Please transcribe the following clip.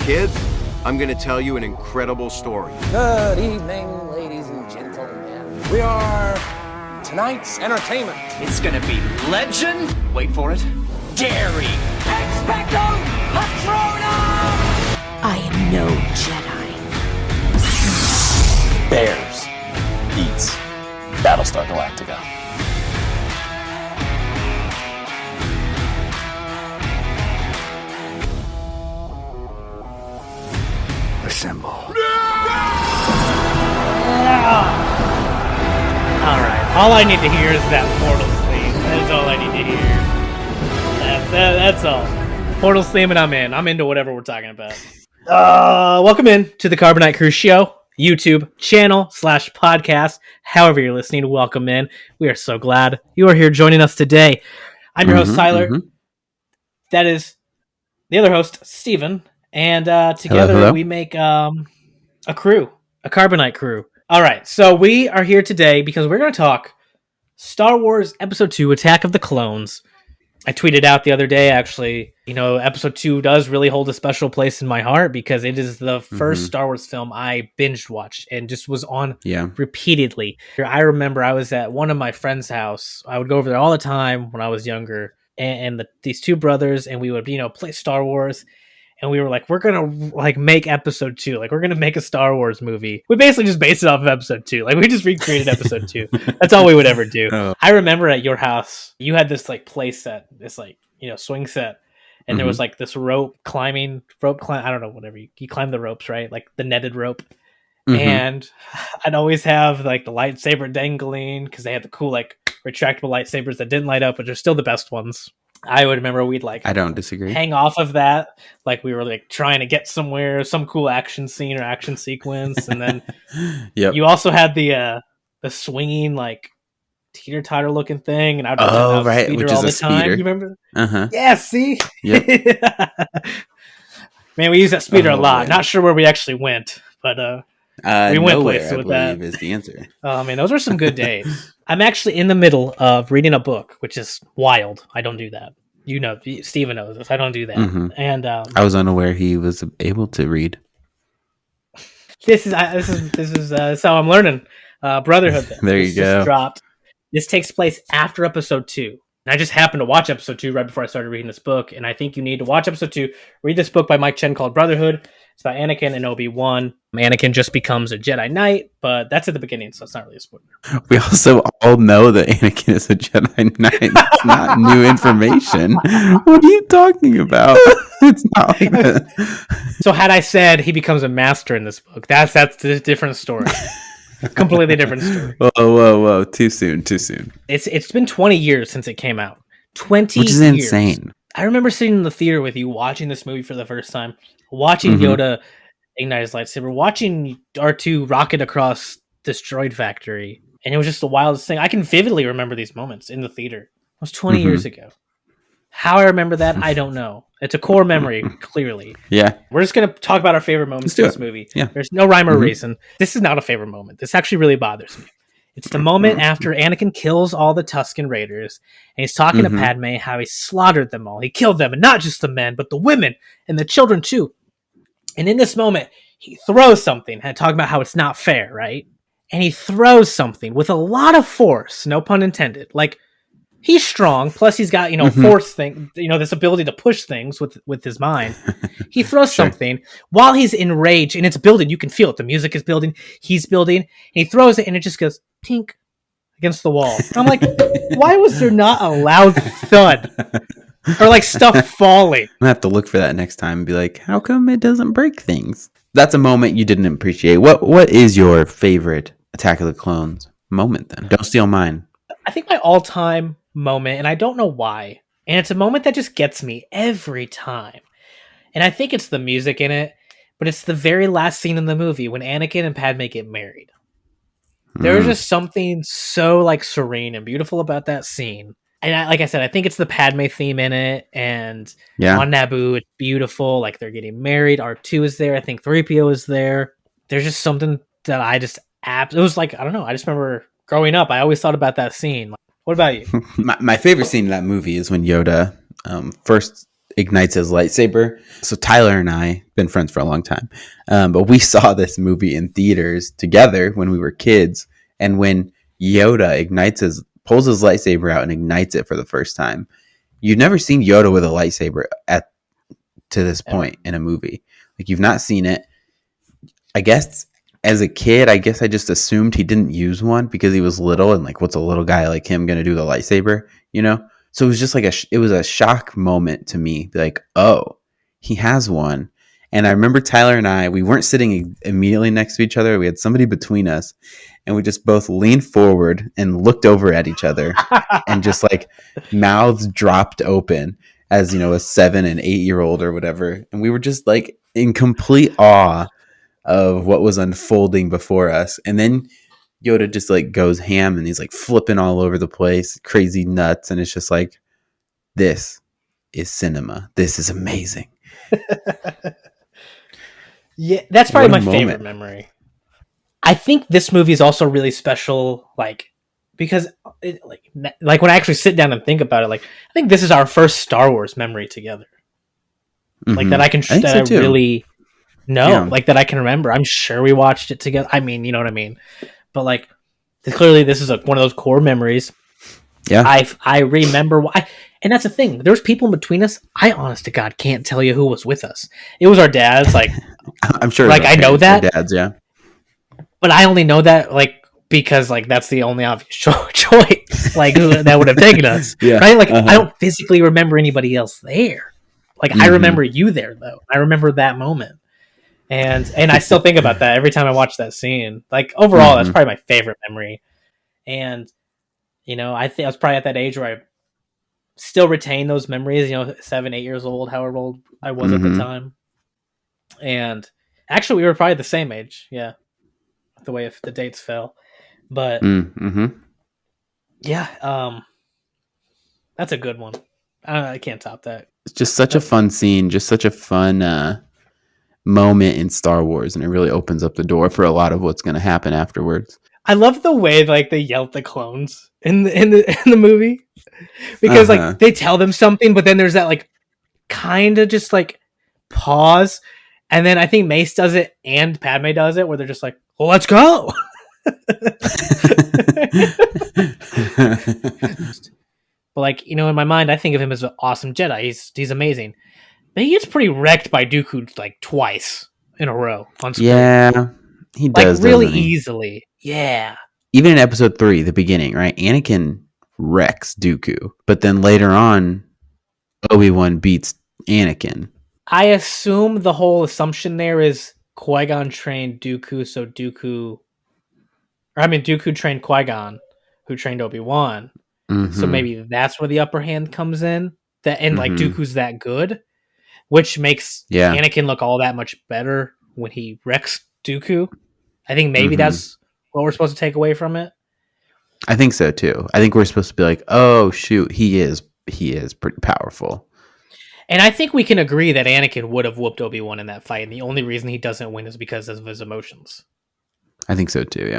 Kids, I'm gonna tell you an incredible story. Good evening, ladies and gentlemen. We are tonight's entertainment. It's gonna be legend. Wait for it. Dairy. Expecto Patronum! I am no Jedi. Bears eats Battlestar Galactica. Assemble. Alright, all I need to hear is that Portal theme. That's all I need to hear. That's all. Portal theme and I'm in. I'm into whatever we're talking about. Welcome in to the Carbonite Crew Show, YouTube channel / podcast. However you're listening, welcome in. We are so glad you are here joining us today. I'm your host, Tyler. That is the other host, Steven. And together hello. we make a crew, a Carbonite crew. All right, so we are here today because we're going to talk Star Wars Episode 2, Attack of the Clones. I tweeted out the other day, actually, Episode 2 does really hold a special place in my heart because it is the first Star Wars film I binge watched and just was on repeatedly. I remember I was at one of my friend's house. I would go over there all the time when I was younger, and these two brothers, and we would, play Star Wars. And we were like, we're going to make Episode 2. We're going to make a Star Wars movie. We basically just based it off of Episode 2. We just recreated Episode 2. That's all we would ever do. Oh. I remember at your house, you had this play set, this swing set. And there was this rope climb. I don't know, whatever. You climb the ropes, right? The netted rope. And I'd always have the lightsaber dangling because they had the cool retractable lightsabers that didn't light up, but they're still the best ones. I would remember we'd I don't disagree. Hang off of that, we were trying to get somewhere, some cool action scene or action sequence, and then you also had the swinging teeter-totter looking thing, and I'd right, which is all a the time. speeder. You remember? Yeah, see, yep. Man, we use that speeder a lot. Man. Not sure where we actually went, but we went places with that. Is the answer. Oh man, those were some good days. I'm actually in the middle of reading a book, which is wild. I don't do that. Steven knows this. I don't do that. And I was unaware he was able to read. This is how I'm learning. Brotherhood. There you go. Just dropped. This takes place after Episode 2. And I just happened to watch Episode 2 right before I started reading this book. And I think you need to watch Episode 2. Read this book by Mike Chen called Brotherhood. It's about Anakin and Obi-Wan. Anakin just becomes a Jedi Knight, but that's at the beginning, so it's not really a spoiler. We also all know that Anakin is a Jedi Knight. It's not new information. What are you talking about? It's not like that. So had I said he becomes a master in this book, that's a different story. Completely different story. Whoa. Too soon. It's been 20 years since it came out. 20 Which is years. insane. I remember sitting in the theater with you watching this movie for the first time, watching Yoda ignite his lightsaber, watching R2 rocket across this droid factory. And it was just the wildest thing. I can vividly remember these moments in the theater. It was 20 years ago. How I remember that, I don't know. It's a core memory, clearly. Yeah. We're just going to talk about our favorite moments in this movie. Yeah. There's no rhyme or reason. This is not a favorite moment. This actually really bothers me. It's the moment after Anakin kills all the Tusken Raiders, and he's talking to Padme how he slaughtered them all. He killed them, and not just the men, but the women and the children too. And in this moment, he throws something, and talking about how it's not fair, right? And he throws something with a lot of force, no pun intended. He's strong, plus he's got, force thing, this ability to push things with his mind. He throws something while he's enraged, and it's building. You can feel it. The music is building. He's building. And he throws it, and it just goes tink against the wall. And I'm like, why was there not a loud thud? Or stuff falling? I'm gonna have to look for that next time and be like, how come it doesn't break things? That's a moment you didn't appreciate. What is your favorite Attack of the Clones moment then? Don't steal mine. I think my all-time moment, and I don't know why, and it's a moment that just gets me every time. And I think it's the music in it, but it's the very last scene in the movie when Anakin and Padme get married. There's just something so serene and beautiful about that scene. And like I said, I think it's the Padme theme in it, and on Naboo, it's beautiful. They're getting married. R2 is there. I think 3PO is there. There's just something that I just it was I don't know. I just remember growing up, I always thought about that scene. What about you? My favorite scene in that movie is when Yoda first ignites his lightsaber. So Tyler and I been friends for a long time, but we saw this movie in theaters together when we were kids. And when Yoda pulls his lightsaber out and ignites it for the first time, you've never seen Yoda with a lightsaber to this point in a movie. Like, you've not seen it. I guess as a kid, I just assumed he didn't use one because he was little, and like, what's a little guy like him gonna do with a lightsaber, you know? So it was just like it was a shock moment to me, like, oh, he has one. And I remember Tyler and we weren't sitting immediately next to each other. We had somebody between us, and we just both leaned forward and looked over at each other and just like mouths dropped open as, you know, a 7 and 8-year-old or whatever. And we were just like in complete awe of what was unfolding before us. And then Yoda just like goes ham and he's like flipping all over the place, crazy nuts. And it's just like, this is cinema. This is amazing. Yeah, that's probably my What a favorite moment. memory. I think this movie is also really special, like, because like when I actually sit down and think about it, like, I think this is our first Star Wars memory together. Like, that I can think that so, I too. really know, Yeah. like, that I can remember. I'm sure we watched it together. I mean, you know what I mean? But like, clearly this is one of those core memories. Yeah. I remember why, and that's the thing. There was people in between us. I, honest to God, can't tell you who was with us. It was our dads, like, I'm sure. like, I know that. Dads, yeah. but I only know that like because like that's the only obvious choice like that would have taken us, Yeah. right? Like, I don't physically remember anybody else there. Like, I remember you there though. I remember that moment, and I still think about that every time I watch that scene. Like, overall, that's probably my favorite memory. And you know, I think I was probably at that age where I still retain those memories. You know, 7, 8 years old, however old I was at the time. And actually, we were probably the same age. Yeah, the way if the dates fell, but yeah, that's a good one. I can't top that. It's just such a fun scene, just such a fun moment in Star Wars, and it really opens up the door for a lot of what's going to happen afterwards. I love the way like they yell at the clones in the movie, because like they tell them something, but then there's that like kind of just like pause, and then I think Mace does it and Padme does it, where they're just like, "Well, let's go." But like, you know, in my mind, I think of him as an awesome Jedi. He's amazing. But he gets pretty wrecked by Dooku like twice in a row on screen. Yeah, he does, like really doesn't he? easily. Yeah. Even in Episode 3, the beginning, right? Anakin wrecks Dooku, but then later on, Obi-Wan beats Anakin. I assume the whole assumption there is Qui-Gon trained Dooku, so Dooku trained Qui-Gon, who trained Obi-Wan. So maybe that's where the upper hand comes in. Like Dooku's that good, which makes Anakin look all that much better when he wrecks Dooku. I think maybe that's what we're supposed to take away from it. I think so too. I think we're supposed to be like, oh shoot, he is pretty powerful. And I think we can agree that Anakin would have whooped Obi-Wan in that fight, and the only reason he doesn't win is because of his emotions. I think so too,